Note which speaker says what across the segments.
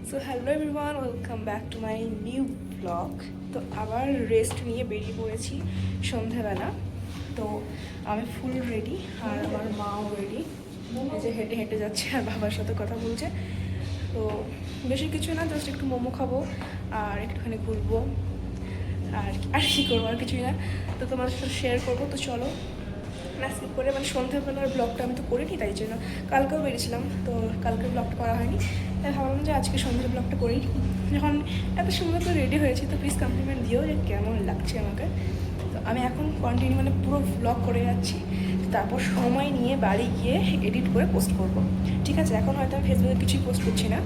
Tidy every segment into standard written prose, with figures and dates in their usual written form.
Speaker 1: So hello everyone, welcome back to my new blog. তো আবার rest নিয়ে বেরিয়ে পড়েছি সন্ধ্যাবেলা। তো আমি ফুল রেডি আর আমার মাও রেডি, এই যে হেঁটে হেঁটে যাচ্ছে আর বাবার সাথে কথা বলছে। তো বেশি কিছু না, জাস্ট একটু মোমো খাবো আর একটুখানি ঘুরবো আর আর কী করবো, আর কিছুই না। তো তোমাদের সাথে শেয়ার করবো। তো চলো না স্কিপ করে, মানে সন্ধ্যাবেলার ব্লগটা আমি তো করিনি, তাই জন্য কালকেও বেরিয়েছিলাম, তো কালকের ব্লগটা করা হয়নি। তাই ভাবলাম যে আজকে সন্ধ্যার ব্লগটা করি। যখন এত সুন্দর তো রেডি হয়েছি, তো প্লিজ কমপ্লিমেন্ট দিও যে কেমন লাগছে আমাকে। তো আমি এখন কন্টিনিউ মানে পুরো ব্লগ করে যাচ্ছি, তারপর সময় নিয়ে বাড়ি গিয়ে এডিট করে পোস্ট করব। ঠিক আছে, এখন হয়তো আমি ফেসবুকে কিছুই পোস্ট করছি না,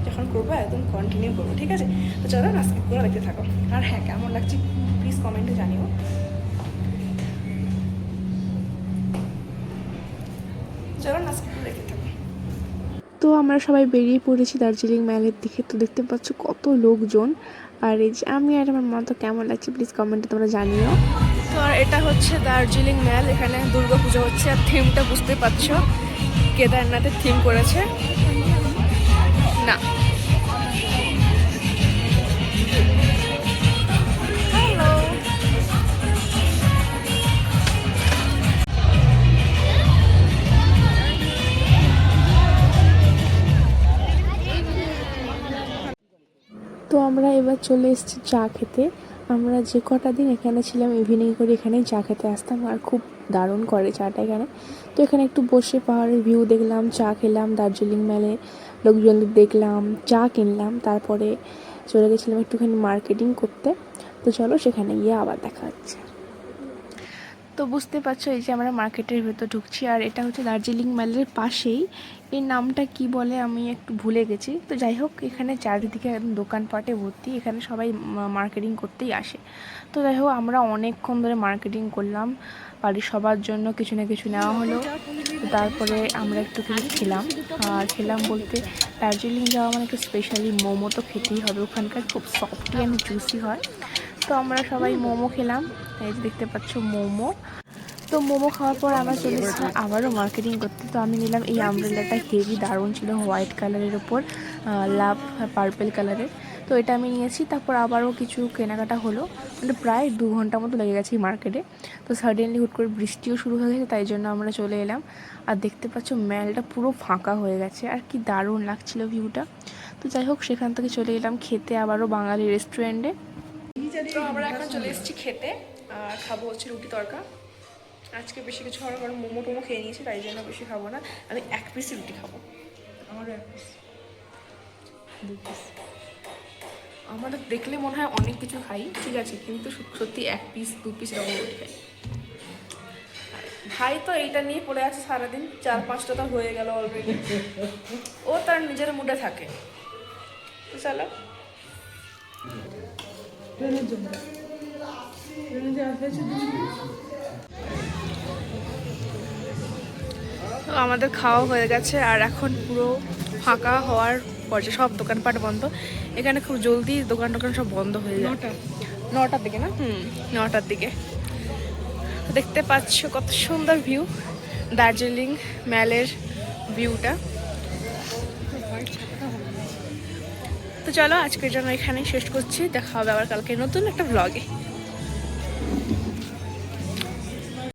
Speaker 1: যখন করবো একদম কন্টিনিউ করবো। ঠিক আছে, তো চলো না স্কিপ করে দেখতে থাকো। আর হ্যাঁ, কেমন লাগছে প্লিজ কমেন্টে জানিও। চলো না স্কিপ করে দেখতে থাকো।
Speaker 2: তো আমরা সবাই বেরিয়ে পড়েছি দার্জিলিং ম্যালের দিকে। তো দেখতে পাচ্ছ কত লোকজন। আর এই যে আমি আর আমার মা, তো কেমন লাগছে প্লিজ কমেন্টে তোমরা জানিও।
Speaker 1: তো আর এটা হচ্ছে দার্জিলিং ম্যাল, এখানে দুর্গা পুজো হচ্ছে। আর থিমটা বুঝতে পারছো, কেদারনাথের থিম করেছে না। হ্যালো,
Speaker 2: তো আমরা এবার চলে এসেছি চা খেতে। আমরা যে কটা দিন এখানে ছিলাম ইভিনিং করে এখানেই চা খেতে আসতাম, আর খুব দারুণ করে চাটা এখানে। তো এখানে একটু বসে পাহাড়ের ভিউ দেখলাম, চা খেলাম, দার্জিলিং ম্যালে লোকজনদের দেখলাম, চা কিনলাম, তারপরে চলে গেছিলাম একটুখানি মার্কেটিং করতে। তো চলো সেখানে গিয়ে আবার দেখা হচ্ছে। তো বুঝতে পারছো এই যে আমরা মার্কেটের ভেতর ঢুকছি, আর এটা হচ্ছে দার্জিলিং ম্যালের পাশেই। এর নামটা কি বলে আমি একটু ভুলে গেছি। তো যাই হোক, এখানে চারিদিকে একদম দোকানপাটে ভর্তি, এখানে সবাই মার্কেটিং করতেই আসে। তো যাই হোক, আমরা অনেকক্ষণ ধরে মার্কেটিং করলাম, বাড়ির সবার জন্য কিছু না কিছু নেওয়া হলো। তারপরে আমরা একটু কিছু খেলাম। আর খেলাম বলতে, দার্জিলিং যাওয়া মানে একটু স্পেশালি মোমো তো খেতেই হবে, ওখানকার খুব সফটি অ্যান্ড জুসি হয়। তো আমরা সবাই মোমো খেলাম, এই যে দেখতে পাচ্ছ মোমো। তো মোমো খাওয়ার পর আমরা চলে এসেছিলাম আবারও মার্কেটিং করতে। তো আমি নিলাম এই আমব্রেলাটা, হেভি দারুণ ছিল, হোয়াইট কালারের ওপর লাভ পার্পেল কালারের। তো এটা আমি নিয়েছি। তারপর আবারও কিছু কেনাকাটা হলো, মানে প্রায় 2 ঘন্টা মতো লেগে গেছে এই মার্কেটে। তো সাডেনলি হুট করে বৃষ্টিও শুরু হয়ে গেছে, তাই জন্য আমরা চলে এলাম। আর দেখতে পাচ্ছ ম্যালটা পুরো ফাঁকা হয়ে গেছে, আর কি দারুণ লাগছিল ভিউটা। তো যাই হোক, সেখান থেকে চলে এলাম খেতে আবারও বাঙালি রেস্টুরেন্টে।
Speaker 1: তো আমরা এখন চলে এসেছি খেতে, আর খাবো হচ্ছে রুটি তড়কা। আজকে বেশি কিছু খাবো না, কারণ মোমো টোমো খেয়ে নিয়েছি, তাই জন্য বেশি খাবো না। আমি 1 পিস রুটি খাবো। আমারও 1 পিস, 2 পিস। আমাদের দেখলে মনে হয় অনেক কিছু খাই, ঠিক আছে, কিন্তু সত্যি 1 পিস 2 পিস এরকম রুটি খাই। ভাই তো এইটা নিয়ে পড়ে আছে সারাদিন, 4-5টা তো হয়ে গেল অলরেডি। ও তার নিজের মুডে থাকে। তো চলো, ট্রেনের জন্য ট্রেনে যে আসছে। তো আমাদের খাওয়া হয়ে গেছে, আর এখন পুরো ফাঁকা হওয়ার পর্যায়ে, সব দোকানপাট বন্ধ। এখানে খুব জলদি দোকান টোকান সব বন্ধ হয়ে যায়। 9টার দিকে না, 9টার দিকে। দেখতে পাচ্ছ কত সুন্দর ভিউ, দার্জিলিং ম্যালের ভিউটা। তো চলো, আজকের জন্য এখানেই শেষ করছি, দেখা হবে আবার কালকে নতুন একটা ব্লগে।